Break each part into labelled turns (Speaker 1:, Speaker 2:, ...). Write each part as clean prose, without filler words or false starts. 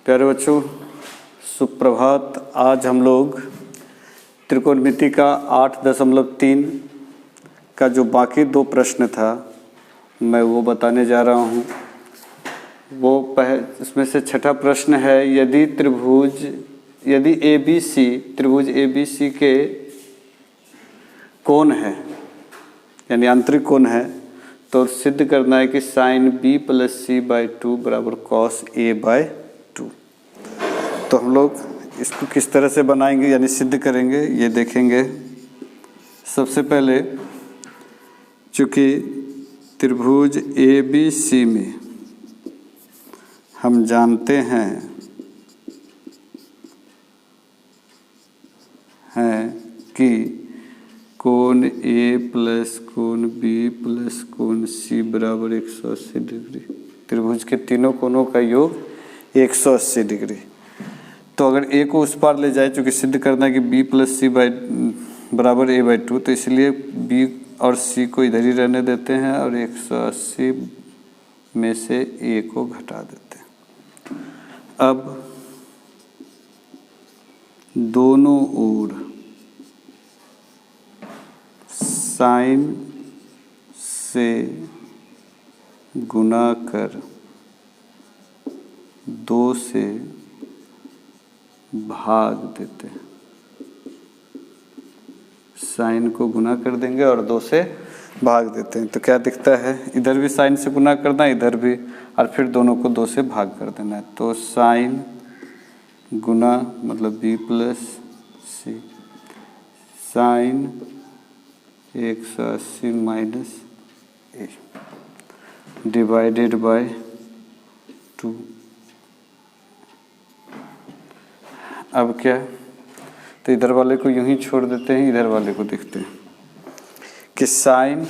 Speaker 1: प्यारे बच्चों, सुप्रभात। आज हम लोग त्रिकोणमिति का 8.3 का जो बाकी 2 प्रश्न था मैं वो बताने जा रहा हूँ। इसमें से छठा प्रश्न है, यदि त्रिभुज ABC के कोण है यानी आंतरिक कोण है तो सिद्ध करना है कि साइन B + C/2 बराबर कॉस A/2। तो हम लोग इसको किस तरह से बनाएंगे यानी सिद्ध करेंगे ये देखेंगे। सबसे पहले चूँकि त्रिभुज ABC में हम जानते हैं कि कोण A + कोण B + कोण C बराबर 180 डिग्री। त्रिभुज के तीनों कोणों का योग 180 डिग्री। तो अगर A को उस पार ले जाए, चूँकि सिद्ध करना है कि B + C बराबर A/2, तो इसलिए B और C को इधर ही रहने देते हैं और 180 में से A को घटा देते हैं। अब दोनों ओर साइन से गुना कर 2 से भाग देते हैं। साइन को गुना कर देंगे और 2 से भाग देते हैं। तो क्या दिखता है, इधर भी साइन से गुना करना है, इधर भी, और फिर दोनों को 2 से भाग कर देना है। तो साइन गुना मतलब B + C, sine 180 - A divided by 2। अब क्या, तो इधर वाले को यूं ही छोड़ देते हैं, इधर वाले को देखते हैं कि साइन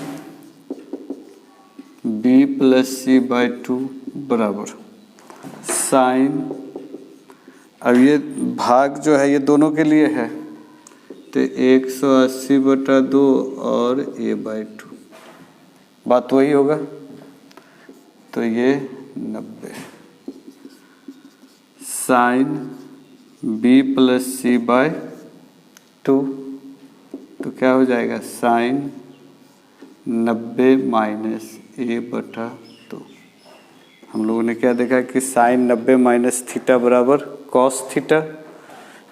Speaker 1: B + C/2 बराबर साइन, अब ये भाग जो है ये दोनों के लिए है, तो 180/2 और A/2, बात वही होगा। तो ये 90 साइन B + C/2, तो क्या हो जाएगा, साइन 90 - A/2। हम लोगों ने क्या देखा कि साइन 90 - थीटा बराबर कॉस थीटा।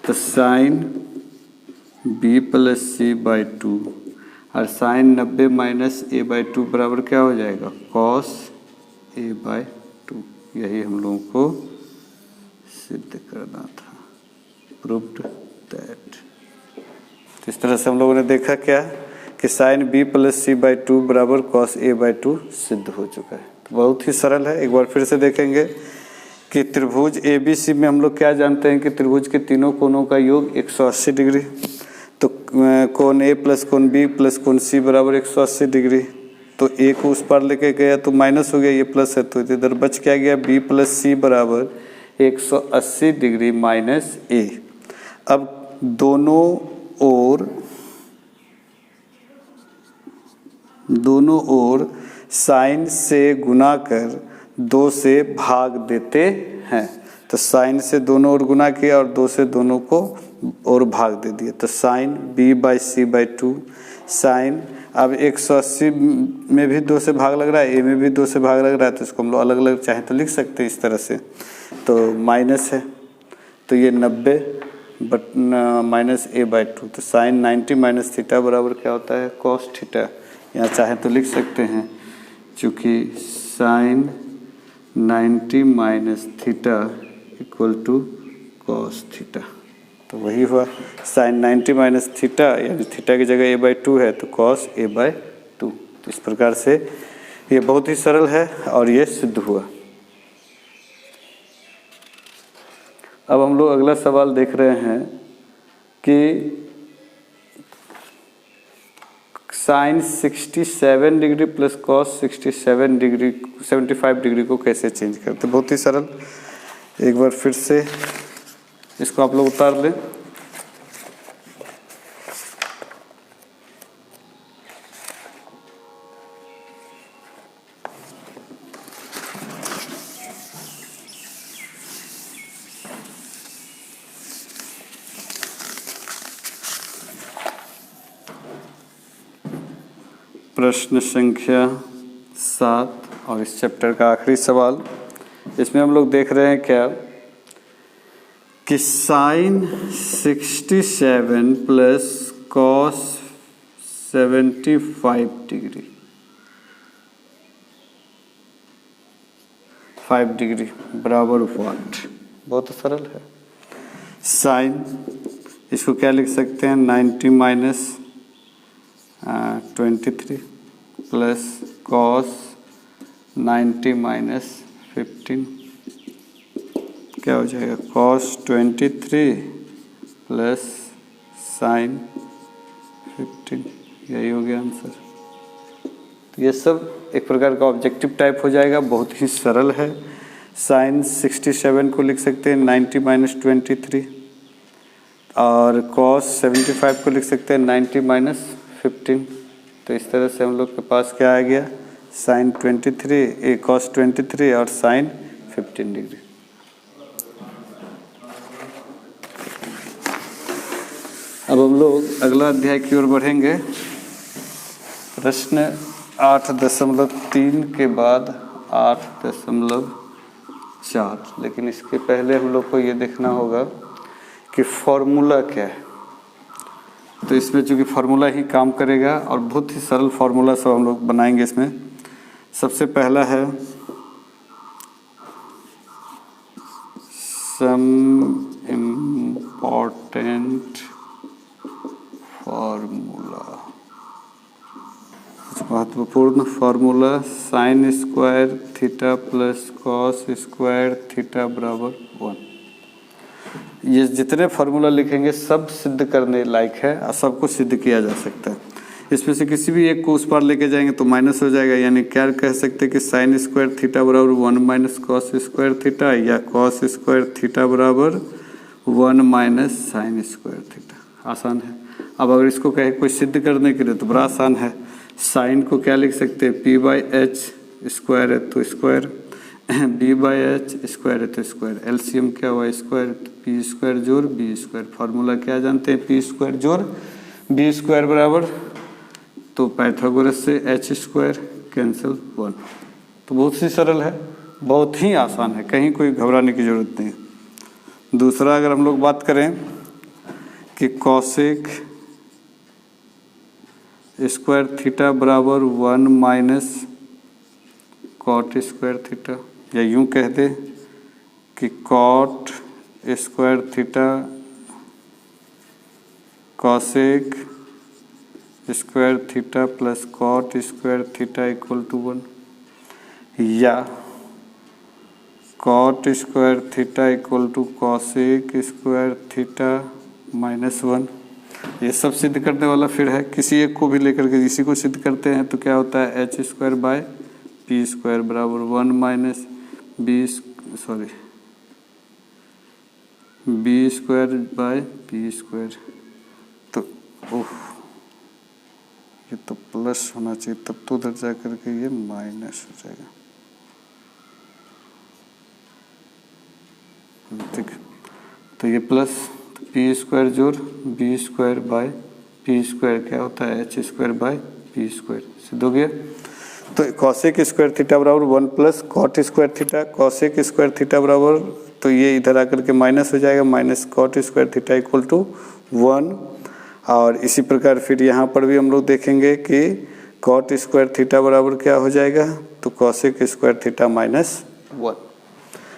Speaker 1: तो साइन B + C/2 और साइन 90 - A/2 बराबर क्या हो जाएगा, कॉस A/2। यही हम लोगों को सिद्ध करना था, प्रूव्ड दैट। तो इस तरह से हम लोगों ने देखा क्या कि साइन B + C/2 बराबर कॉस A/2 सिद्ध हो चुका है। तो बहुत ही सरल है। एक बार फिर से देखेंगे कि त्रिभुज ABC में हम लोग क्या जानते हैं कि त्रिभुज के तीनों कोणों का योग 180 डिग्री। तो कोण A + कोण B + कोण C बराबर 180 डिग्री। तो A को उस पार लेके गया तो माइनस हो गया, ये प्लस है, तो इधर बच क्या गया, B + C बराबर 180 डिग्री माइनस A। अब दोनों ओर साइन से गुना कर 2 से भाग देते हैं। तो साइन से दोनों ओर गुना किया और 2 से दोनों को और भाग दे दिया। तो साइन B/C/2 साइन, अब 180 में भी 2 से भाग लग रहा है, A में भी 2 से भाग लग रहा है, तो इसको हम लोग अलग अलग चाहे तो लिख सकते हैं इस तरह से। तो माइनस है, तो ये 90 - A/2, तो साइन 90 - थीटा बराबर क्या होता है, कॉस थीटा। यहाँ चाहे तो लिख सकते हैं, चूँकि साइन 90 - थीटा = कॉस थीटा। तो वही हुआ, साइन 90 - थीटा यानी थीटा की जगह A/2 है, तो कॉस A/2। तो इस प्रकार से ये बहुत ही सरल है और ये सिद्ध हुआ। अब हम लोग अगला सवाल देख रहे हैं कि sine 67 degree plus cos 75 degree को कैसे चेंज करते। बहुत ही सरल। एक बार फिर से इसको आप लोग उतार लें। प्रश्न संख्या 7 और इस चैप्टर का आखिरी सवाल। इसमें हम लोग देख रहे हैं क्या कि sine 67 plus cos 75 degree 5 degree बराबर व्हाट। बहुत सरल है। साइन इसको क्या लिख सकते हैं 90 माइनस 23 प्लस कॉस 90 माइनस 15 क्या हो जाएगा कॉस 23 प्लस साइन 15। यही हो गया आंसर। तो ये सब एक प्रकार का ऑब्जेक्टिव टाइप हो जाएगा, बहुत ही सरल है। साइन 67 को लिख सकते हैं 90 माइनस 23 और कॉस 75 को लिख सकते हैं 90 माइनस 15। तो इस तरह से हम लोग के पास क्या आ गया साइन 23 कॉस 23 और साइन 15 डिग्री। अब हम लोग अगला अध्याय की ओर बढ़ेंगे। प्रश्न 8.3 के बाद 8.4, लेकिन इसके पहले हम लोग को ये देखना होगा कि फॉर्मूला क्या है। तो इसमें चूँकि फार्मूला ही काम करेगा और बहुत ही सरल फार्मूला सब हम लोग बनाएंगे। इसमें सबसे पहला है सम इम्पॉर्टेंट फार्मूला, महत्वपूर्ण formula sign square theta plus cos square theta बराबर 1। ये जितने फार्मूला लिखेंगे सब सिद्ध करने लायक है और सबको सिद्ध किया जा सकता है। इसमें से किसी भी एक को उस पार लेके जाएंगे तो माइनस हो जाएगा, यानी क्या कह सकते हैं कि साइन स्क्वायर थीटा बराबर 1 माइनस कॉस स्क्वायर थीटा या कॉस स्क्वायर थीटा बराबर 1 माइनस साइन स्क्वायर थीटा। आसान है। अब अगर इसको कहे कोई सिद्ध करने के लिए तो बड़ा आसान है। साइन को क्या लिख सकते हैं पी बाई एच स्क्वायर है तो square, B by H square है तो स्क्वायर, एलसीएम क्या हुआ स्क्वायर, पी स्क्वायर जोड़ बी स्क्वायर। फार्मूला क्या जानते हैं पी स्क्वायर जोड़ बी स्क्वायर बराबर, तो पाइथागोरस से एच स्क्वायर कैंसिल 1। तो बहुत ही सरल है, बहुत ही आसान है, कहीं कोई घबराने की ज़रूरत नहीं है। दूसरा अगर हम लोग बात करें कि कॉसेक स्क्वायर थीटा बराबर 1 माइनस कॉट स्क्वायर थीटा, या यूं कह दे कि cot square theta cosec square theta plus cot square theta equal to 1, या cot square theta equal to cosec square theta minus 1। ये सब सिद्ध करने वाला फिर है, किसी एक को भी लेकर के इसी को सिद्ध करते हैं तो क्या होता है H square by P square बराबर 1 minus B square by P square. तो ये तो प्लस होना चाहिए, तब तो उधर जा करके ये माइनस हो जाएगा। ठीक, तो ये प्लस पी स्क्वायर जोड़ B square by P square क्या होता है H square by P square. सिद्ध हो गया। तो कॉसेक स्क्वायर थीटा बराबर 1 plus cot square theta cosec square theta बराबर, तो ये इधर आकर के माइनस हो जाएगा, minus cot square theta equal to 1। और इसी प्रकार फिर यहाँ पर भी हम लोग देखेंगे कि कॉट स्क्वायर थीटा बराबर क्या हो जाएगा, तो कॉसेक स्क्वायर थीटा माइनस 1।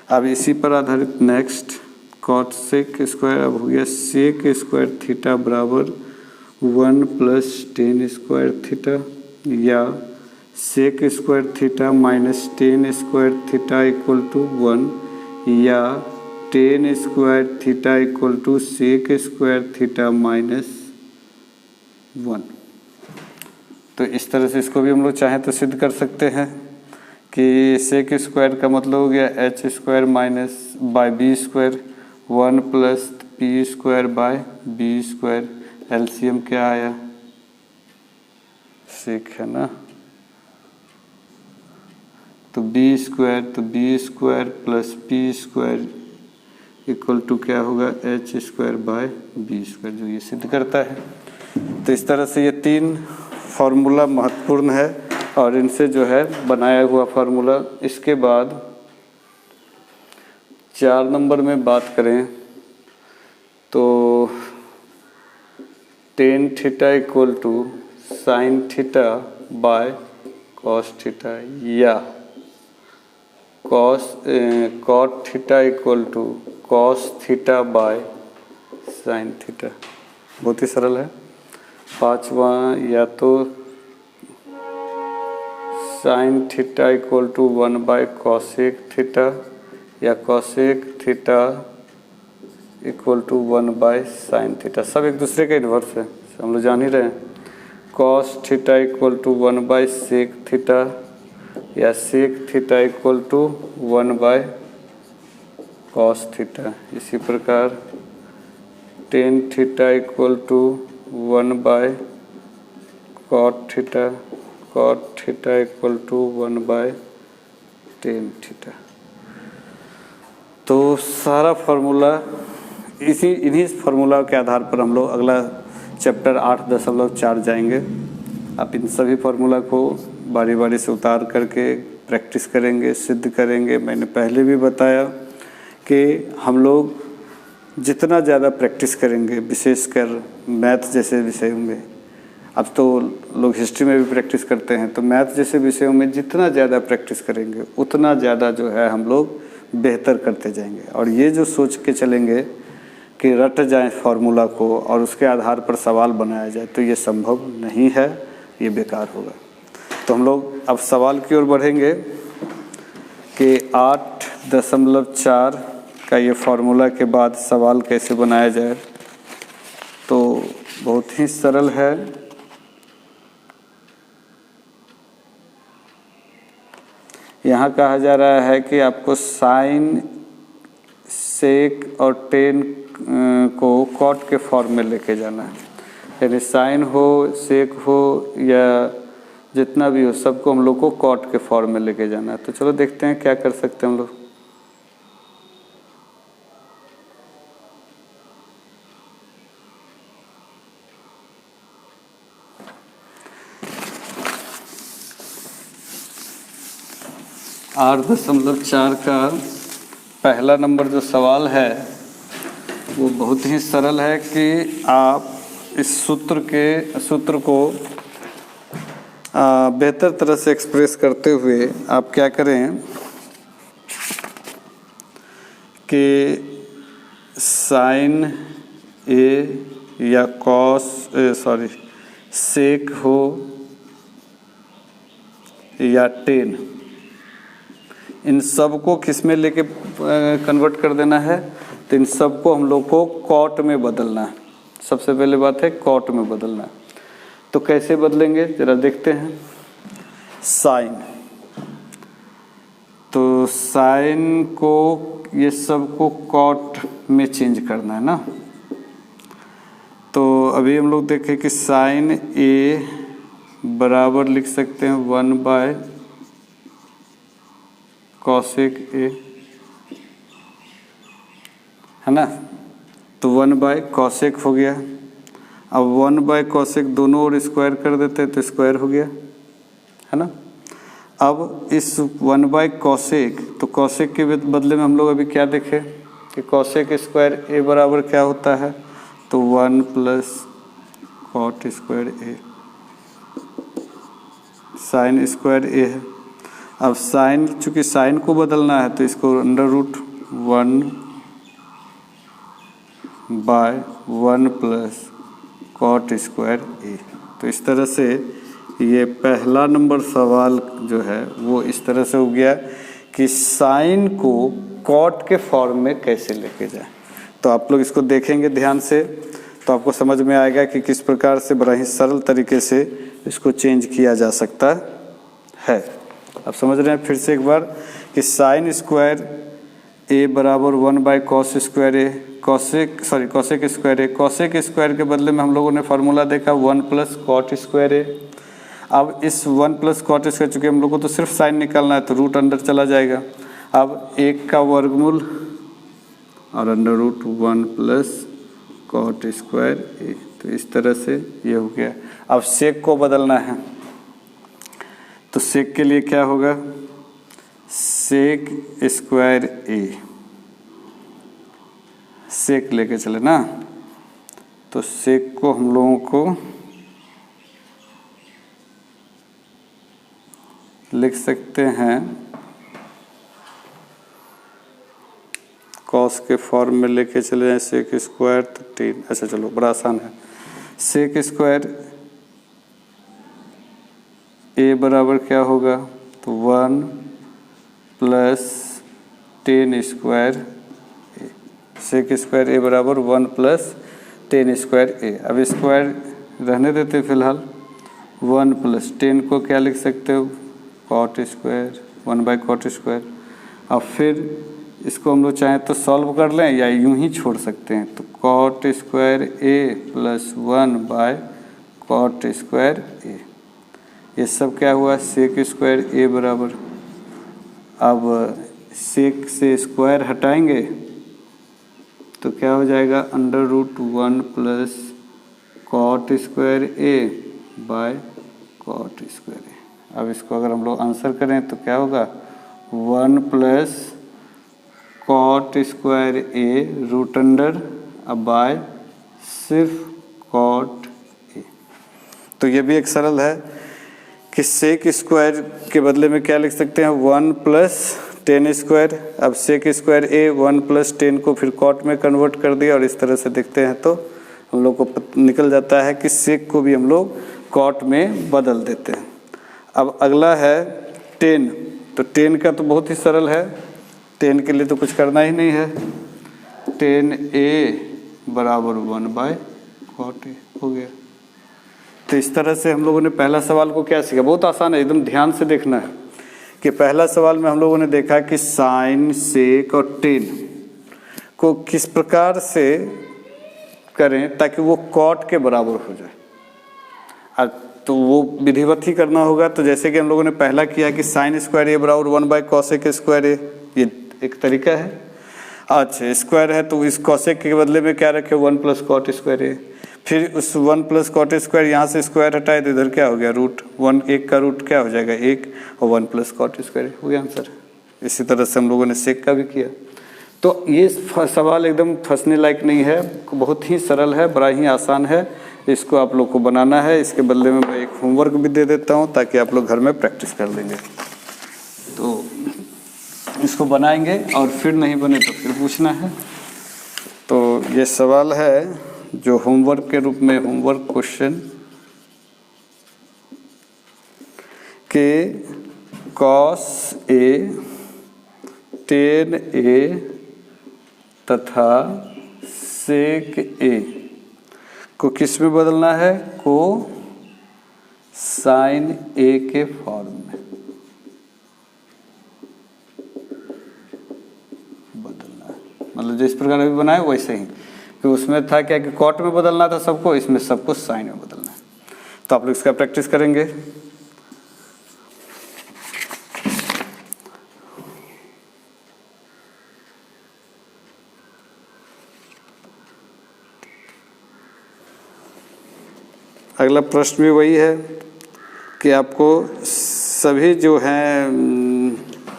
Speaker 1: अब इसी पर आधारित नेक्स्ट कॉट सेक स्क्वायर अब हो गया सेक स्क्वायर थीटा बराबर 1 प्लस टेन स्क्वायर थीटा, या sec square theta minus tan square theta equal to 1, या tan square theta equal to sec square theta minus 1। तो इस तरह से इसको भी हम लोग चाहें तो सिद्ध कर सकते हैं कि सेक स्क्वायर का मतलब हो गया H square minus by B square 1 plus P square by B square. LCM क्या आया सेक है ना, तो B square plus P square equal to क्या होगा H square by B square, जो ये सिद्ध करता है। तो इस तरह से ये तीन फार्मूला महत्वपूर्ण है और इनसे जो है बनाया हुआ फार्मूला। इसके बाद 4 नंबर में बात करें तो tan theta equal to sine theta by cos theta या cot theta equal to cos theta by sine theta. बहुत ही सरल है। 5वां या तो sine theta equal to 1 by cosec theta या cosec theta equal to 1 by sine theta. सब एक दूसरे का इन्वर्स है, हम लोग जान ही रहे हैं। Cos theta equal to 1 by sec theta या sec theta equal to 1 by cos theta. इसी प्रकार tan theta equal to 1 by cot theta equal to 1 by tan theta. तो सारा फार्मूला इन्हीं फार्मूला के आधार पर हम लोग अगला चैप्टर 8.4 जाएंगे। आप इन सभी फार्मूला को बारी बारी से उतार करके प्रैक्टिस करेंगे, सिद्ध करेंगे। मैंने पहले भी बताया कि हम लोग जितना ज़्यादा प्रैक्टिस करेंगे, विशेषकर मैथ जैसे विषयों में, अब तो लोग हिस्ट्री में भी प्रैक्टिस करते हैं, तो मैथ जैसे विषयों में जितना ज़्यादा प्रैक्टिस करेंगे उतना ज़्यादा जो है हम लोग बेहतर करते जाएंगे। और ये जो सोच के चलेंगे कि रट जाए फार्मूला को और उसके आधार पर सवाल बनाया जाए, तो ये संभव नहीं है, ये बेकार होगा। तो हम लोग अब सवाल की ओर बढ़ेंगे कि 8.4 का ये फार्मूला के बाद सवाल कैसे बनाया जाए। तो बहुत ही सरल है। यहाँ कहा जा रहा है कि आपको साइन, सेक और टेन को कॉट के फॉर्म में लेके जाना है। यानी साइन हो, सेक हो या जितना भी हो, सबको हम लोग को कॉट के फॉर्म में लेके जाना है। तो चलो देखते हैं क्या कर सकते हैं हम लोग। आठ 8.4 का पहला नंबर जो सवाल है वो बहुत ही सरल है कि आप इस सूत्र को बेहतर तरह से एक्सप्रेस करते हुए आप क्या करें कि साइन ए या सेक हो या टेन, इन सब को किस में लेके कन्वर्ट कर देना है। तो इन सब को हम लोग को कॉट में बदलना है। सबसे पहले बात है कॉट में बदलना है। तो कैसे बदलेंगे जरा देखते हैं। साइन, तो साइन को ये सब को कॉट में चेंज करना है ना। तो अभी हम लोग देखें कि साइन ए बराबर लिख सकते हैं 1 बाय कॉसेक ए, है ना। तो 1 बाय कॉसेक हो गया। अब 1 बाय कॉसेक दोनों ओर स्क्वायर कर देते हैं तो स्क्वायर हो गया, है ना। अब इस 1 बाय कॉसेक, तो कॉसेक के बदले में हम लोग अभी क्या देखें कि कॉसेक स्क्वायर ए बराबर क्या होता है। तो 1 प्लस कॉट स्क्वायर ए, साइन स्क्वायर ए है। अब साइन, चूँकि साइन को बदलना है तो इसको √1 bye 1 plus cot square A. तो इस तरह से ये पहला नंबर सवाल जो है वो इस तरह से हो गया कि साइन को कॉट के फॉर्म में कैसे लेके जाए। तो आप लोग इसको देखेंगे ध्यान से तो आपको समझ में आएगा कि किस प्रकार से बड़ा ही सरल तरीके से इसको चेंज किया जा सकता है। आप समझ रहे हैं फिर से एक बार कि साइन स्क्वायर ए बराबर 1 by cos square A, cosec square A. Cosec square के बदले में हम लोगों ने फार्मूला देखा 1 प्लस कॉट स्क्वायर ए। अब इस 1 प्लस कॉट स्क्वायर, चूँकि हम लोग को तो सिर्फ साइन निकालना है तो रूट अंदर चला जाएगा। अब 1 का वर्गमूल और √1 प्लस कॉट स्क्वायर ए। तो इस तरह से ये हो गया। अब सेक को बदलना है, तो सेक के लिए क्या होगा, सेक स्क्वायर ए, सेक लेके चले ना, तो सेक को हम लोगों को लिख सकते हैं कॉस के फॉर्म में लेके चले जाएं, सेक स्क्वायर तो 3। अच्छा चलो बड़ा आसान है। सेक स्क्वायर ए बराबर क्या होगा, तो 1 प्लस 10 स्क्वायर ए। सेक स्क्वायर ए बराबर 1 प्लस 10 स्क्वायर ए। अब स्क्वायर रहने देते फिलहाल, 1 प्लस 10 को क्या लिख सकते हो, कॉट स्क्वायर, 1/कॉट स्क्वायर। अब फिर इसको हम लोग चाहें तो सॉल्व कर लें या यूं ही छोड़ सकते हैं, तो कॉट स्क्वायर ए प्लस 1/कॉट स्क्वायर ए। ये सब क्या हुआ, सेक स्क्वायर ए बराबर, अब सेक से स्क्वायर हटाएंगे तो क्या हो जाएगा, √1 plus cot square A by cot square A. अब इसको अगर हम लोग आंसर करें तो क्या होगा, 1 प्लस कॉट स्क्वायर ए रूट अंडर अब बाय सिर्फ कॉट ए। तो ये भी एक सरल है कि सेक स्क्वायर के बदले में क्या लिख सकते हैं, 1 प्लस 10 स्क्वायर। अब सेक स्क्वायर ए 1 प्लस 10 को फिर कॉट में कन्वर्ट कर दिया और इस तरह से देखते हैं तो हम लोग को निकल जाता है कि सेक को भी हम लोग कॉट में बदल देते हैं। अब अगला है 10, तो 10 का तो बहुत ही सरल है, 10 के लिए तो कुछ करना ही नहीं है, 10a बराबर 1/कॉट ए हो गया। तो इस तरह से हम लोगों ने पहला सवाल को क्या सीखा, बहुत आसान है, एकदम ध्यान से देखना है कि पहला सवाल में हम लोगों ने देखा कि साइन, सेक और 10 को किस प्रकार से करें ताकि वो कॉट के बराबर हो जाए। तो वो विधिवत ही करना होगा। तो जैसे कि हम लोगों ने पहला किया कि साइन स्क्वायर ए बराबर 1/कॉसेक स्क्वायर ए, ये एक तरीका है। अच्छा स्क्वायर है तो इस कॉसेक के बदले में क्या रखे, 1 प्लस कॉट स्क्वायर ए। फिर उस 1 प्लस कॉट स्क्वायर यहाँ से स्क्वायर हटाए तो इधर क्या हो गया, √1, 1 का रूट क्या हो जाएगा 1 और 1 प्लस कॉट स्क्वायर हो गया आंसर। इसी तरह से हम लोगों ने सेक का भी किया। तो ये सवाल एकदम फंसने लायक नहीं है, बहुत ही सरल है, बड़ा ही आसान है। इसको आप लोग को बनाना है। इसके बदले में मैं एक होमवर्क भी दे देता हूँ ताकि आप लोग घर में प्रैक्टिस कर लेंगे। तो इसको बनाएंगे और फिर नहीं बने तो फिर पूछना है। तो ये सवाल है जो होमवर्क के रूप में, होमवर्क क्वेश्चन कि कॉस ए, tan ए तथा सेक ए को किस में बदलना है, को साइन ए के फॉर्म में बदलना है। मतलब जिस प्रकार अभी बनाए वैसे ही, कि उसमें था क्या कि कॉट में बदलना था सबको, इसमें सबको साइन में बदलना है। तो आप लोग इसका प्रैक्टिस करेंगे। अगला प्रश्न भी वही है कि आपको सभी जो हैं,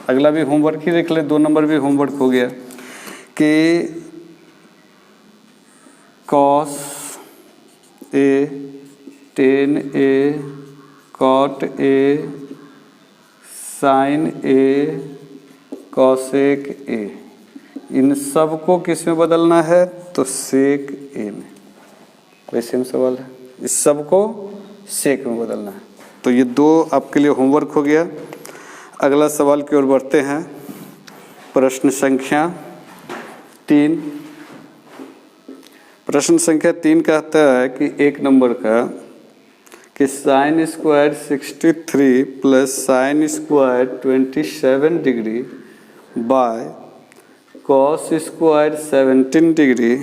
Speaker 1: अगला भी होमवर्क ही देख ले, 2 नंबर भी होमवर्क हो गया कि cos A, tan A, cot A, sine A, cosec A, इन सब को किस में बदलना है, तो सेक ए में। वैसे हम सवाल है, इस सब को सेक में बदलना है। तो ये 2 आपके लिए होमवर्क हो गया। अगला सवाल की ओर बढ़ते हैं। प्रश्न संख्या 3। प्रश्न संख्या 3 कहता है कि 1 नंबर का कि sine square 63 plus sine square 27 degree by cos square 17 degree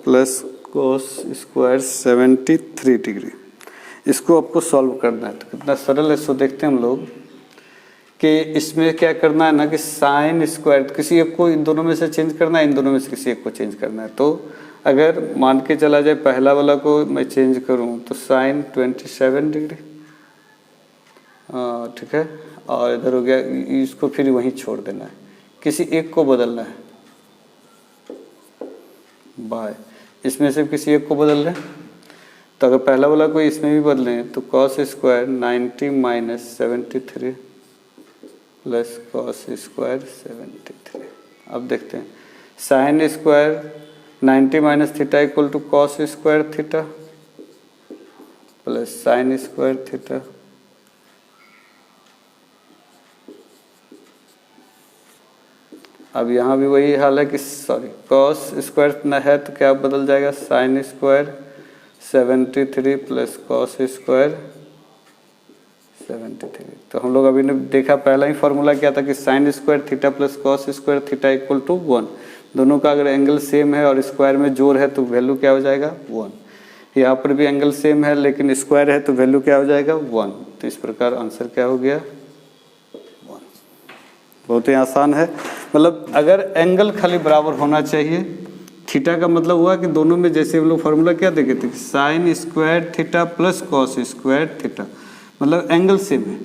Speaker 1: plus cos square 73 degree, इसको आपको सॉल्व करना है। तो कितना सरल है, सो देखते हैं हम लोग कि इसमें क्या करना है ना कि साइन स्क्वायर किसी एक को इन दोनों में से चेंज करना है, इन दोनों में से किसी एक को चेंज करना है। तो अगर मान के चला जाए पहला वाला को मैं चेंज करूं तो साइन 27 डिग्री, ठीक है, और इधर हो गया, इसको फिर वहीं छोड़ देना है, किसी एक को बदलना है बाय, इसमें से किसी एक को बदल लें। तो अगर पहला वाला को इसमें भी बदलें तो cos square 90 minus 73 plus cos square 73। अब देखते हैं sine square 90 minus theta equal to cos square theta plus sine square theta. अब यहाँ भी वही हाल है कि सॉरी कॉस स्क्वायर न है तो क्या बदल जाएगा, sine square 73 plus cos square 73। तो हम लोग अभी ने देखा पहला ही फॉर्मूला क्या था कि sine square theta plus cos square theta equal to 1। दोनों का अगर एंगल सेम है और स्क्वायर में जोड़ है तो वैल्यू क्या हो जाएगा 1। यहाँ पर भी एंगल सेम है लेकिन स्क्वायर है तो वैल्यू क्या हो जाएगा 1। तो इस प्रकार आंसर क्या हो गया 1। बहुत ही आसान है, मतलब अगर एंगल खाली बराबर होना चाहिए। थीटा का मतलब हुआ कि दोनों में जैसे हम लोग फॉर्मूला क्या देखे थे, sign square theta plus cos square theta, मतलब एंगल सेम है।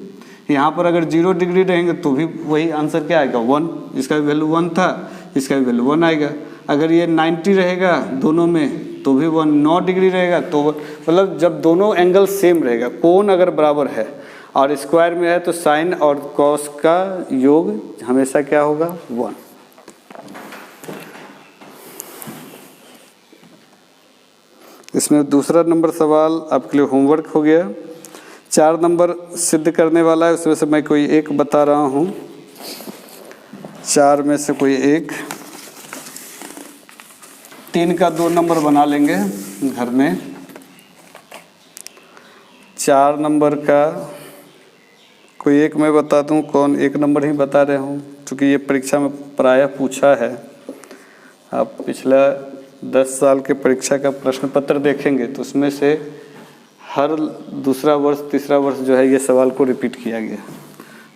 Speaker 1: यहाँ पर अगर 0 डिग्री रहेंगे तो भी वही आंसर क्या आएगा 1, इसका भी वैल्यू 1 था, इसका भी वैल्यू 1 आएगा। अगर ये 90 रहेगा दोनों में तो भी 1, 9 डिग्री रहेगा तो मतलब जब दोनों एंगल सेम रहेगा, कोण अगर बराबर है और स्क्वायर में है तो साइन और कॉस का योग हमेशा क्या होगा 1। इसमें दूसरा नंबर सवाल आपके लिए होमवर्क हो गया। 4 नंबर सिद्ध करने वाला है, उसमें से मैं कोई एक बता रहा हूँ, 4 में से कोई एक। 3 का 2 नंबर बना लेंगे घर में। 4 नंबर का कोई एक मैं बता दूं, कौन 1 नंबर ही बता रहे हूँ क्योंकि ये परीक्षा में प्रायः पूछा है। आप पिछला 10 साल के परीक्षा का प्रश्न पत्र देखेंगे तो उसमें से हर दूसरा वर्ष तीसरा वर्ष जो है ये सवाल को रिपीट किया गया।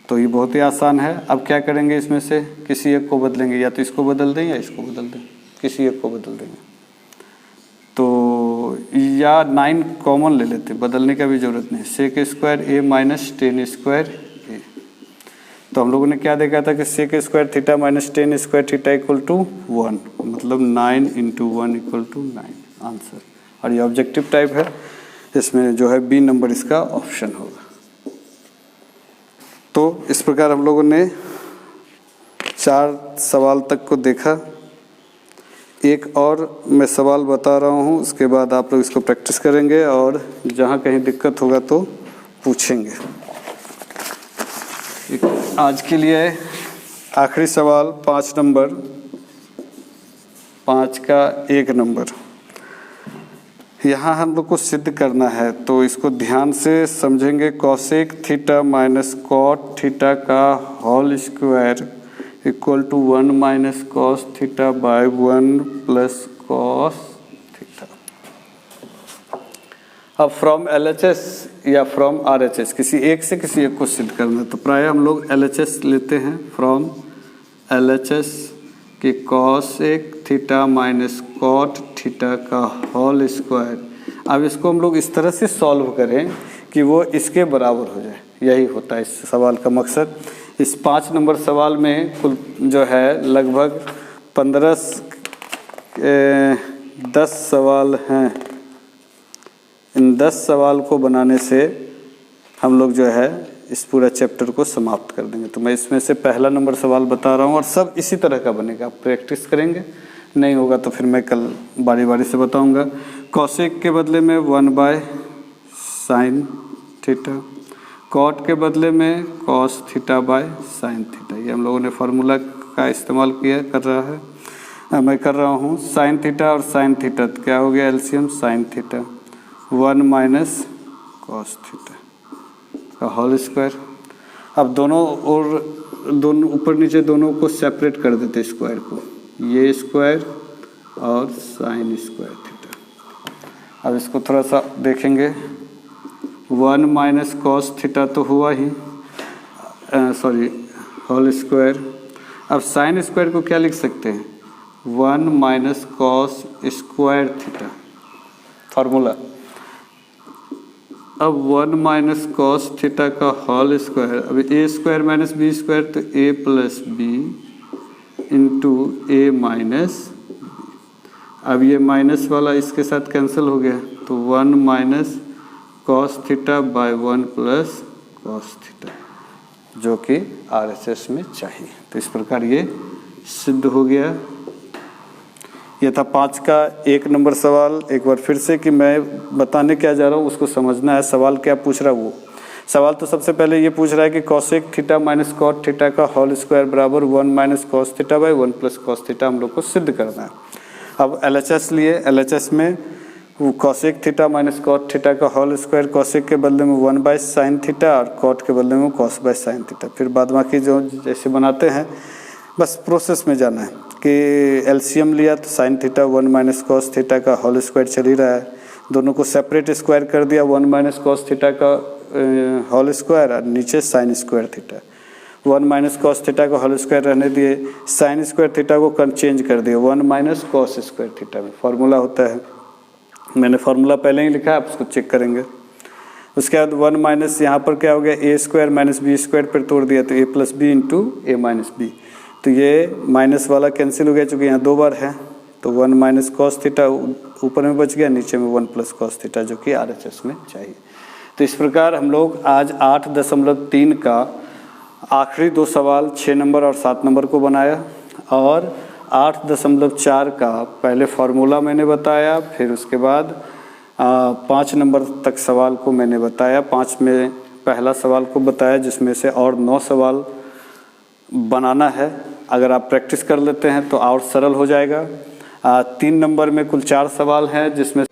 Speaker 1: तो ये बहुत ही आसान है। अब क्या करेंगे, इसमें से किसी एक को बदलेंगे, या तो इसको बदल दें या इसको बदल दें, किसी एक को बदल देंगे। तो या 9 कॉमन ले लेते, बदलने का भी जरूरत नहीं। Sec square A minus tan square A. तो हम लोगों ने क्या देखा था कि sec square theta minus tan square theta equal to 1, मतलब 9 × 1 इक्वल टू 9 आंसर। और ये ऑब्जेक्टिव टाइप है, इसमें जो है बी नंबर इसका ऑप्शन होगा। तो इस प्रकार हम लोगों ने 4 सवाल तक को देखा। एक और मैं सवाल बता रहा हूँ, उसके बाद आप लोग इसको प्रैक्टिस करेंगे और जहाँ कहीं दिक्कत होगा तो पूछेंगे। आज के लिए आखिरी सवाल 5 नंबर, 5 का 1 नंबर। यहाँ हम लोग को सिद्ध करना है तो इसको ध्यान से समझेंगे। Cosec theta minus cot theta का whole square equal to 1 minus cos theta by 1 plus cos theta. अब फ्रॉम LHS या फ्रॉम RHS किसी एक से किसी एक को सिद्ध करना है तो प्राय हम लोग LHS लेते हैं। फ्रॉम LHS कि cosec theta minus cot theta का होल स्क्वायर। अब इसको हम लोग इस तरह से सॉल्व करें कि वो इसके बराबर हो जाए, यही होता है इस सवाल का मकसद। इस 5 नंबर सवाल में कुल जो है लगभग 10 सवाल हैं। इन 10 सवाल को बनाने से हम लोग जो है इस पूरा चैप्टर को समाप्त कर देंगे। तो मैं इसमें से पहला नंबर सवाल बता रहा हूँ और सब इसी तरह का बनेगा। आप प्रैक्टिस करेंगे, नहीं होगा तो फिर मैं कल बारी बारी से बताऊँगा। कॉसेक के बदले में 1/sin थीटा, कॉट के बदले में cos theta by sine theta. ये हम लोगों ने फार्मूला का इस्तेमाल कर रहा है, मैं कर रहा हूँ। साइन थीटा और साइन थीटा तो क्या हो गया LCM, sine theta 1 minus cos theta का होल स्क्वायर। अब दोनों ऊपर नीचे दोनों को सेपरेट कर देते स्क्वायर को, ये स्क्वायर और साइन स्क्वायर थीटा। अब इसको थोड़ा सा देखेंगे। 1 माइनस कॉस थीटा तो हुआ ही, होल स्क्वायर। अब साइन स्क्वायर को क्या लिख सकते हैं, 1 minus cos square theta formula. अब 1 माइनस कॉस थीटा का होल स्क्वायर, अब ए स्क्वायर माइनस बी स्क्वायर तो ए प्लस बी इंटू ए माइनस। अब ये माइनस वाला इसके साथ कैंसिल हो गया तो 1 minus cos theta by 1 plus cos theta, जो कि RHS में चाहिए। तो इस प्रकार ये सिद्ध हो गया। यह था 5 का 1 नंबर सवाल। एक बार फिर से कि मैं बताने क्या जा रहा हूँ उसको समझना है। सवाल क्या पूछ रहा है वो सवाल तो सबसे पहले ये पूछ रहा है कि cosec theta minus cot theta का होल स्क्वायर बराबर 1 minus cos theta by 1 plus cos theta हम लोग को सिद्ध करना है। अब LHS लिए, LHS में वो cosec theta minus cot theta का होल स्क्वायर, कॉसेक के बदले में 1 बाई साइन थीटा और कॉट के बदले में कॉस बाई साइन थीटा। फिर बाद बाकी जो जैसे बनाते हैं बस प्रोसेस में जाना है कि एलसीएम लिया तो sine theta 1 minus cos theta का होल स्क्वायर चल ही रहा है, दोनों को सेपरेट स्क्वायर कर दिया 1 माइनस कॉस थीटा का होल स्क्वायर और नीचे sign square theta. 1 minus cos theta का होल स्क्वायर रहने दिए, साइन स्क्वायर थीटा को चेंज कर दिया 1 माइनस कॉस स्क्वायर थीटा में। फार्मूला होता है, मैंने फार्मूला पहले ही लिखा है, आप उसको चेक करेंगे। उसके बाद 1 माइनस यहाँ पर क्या हो गया ए स्क्वायर माइनस बी स्क्वायर पर तोड़ दिया तो ए प्लस बी इंटू ए माइनस बी। तो ये माइनस वाला कैंसिल हो गया चूँकि यहाँ 2 बार है तो 1 माइनस कॉस थीटा ऊपर में बच गया, नीचे में 1 प्लस कॉस थीटा जो कि RHS में चाहिए। तो इस प्रकार हम लोग आज 8.3 का आखिरी 2 सवाल 6 नंबर और 7 नंबर को बनाया और 8.4 का पहले फार्मूला मैंने बताया, फिर उसके बाद 5 नंबर तक सवाल को मैंने बताया। 5 में पहला सवाल को बताया जिसमें से और 9 सवाल बनाना है। अगर आप प्रैक्टिस कर लेते हैं तो और सरल हो जाएगा। 3 नंबर में कुल 4 सवाल हैं जिसमें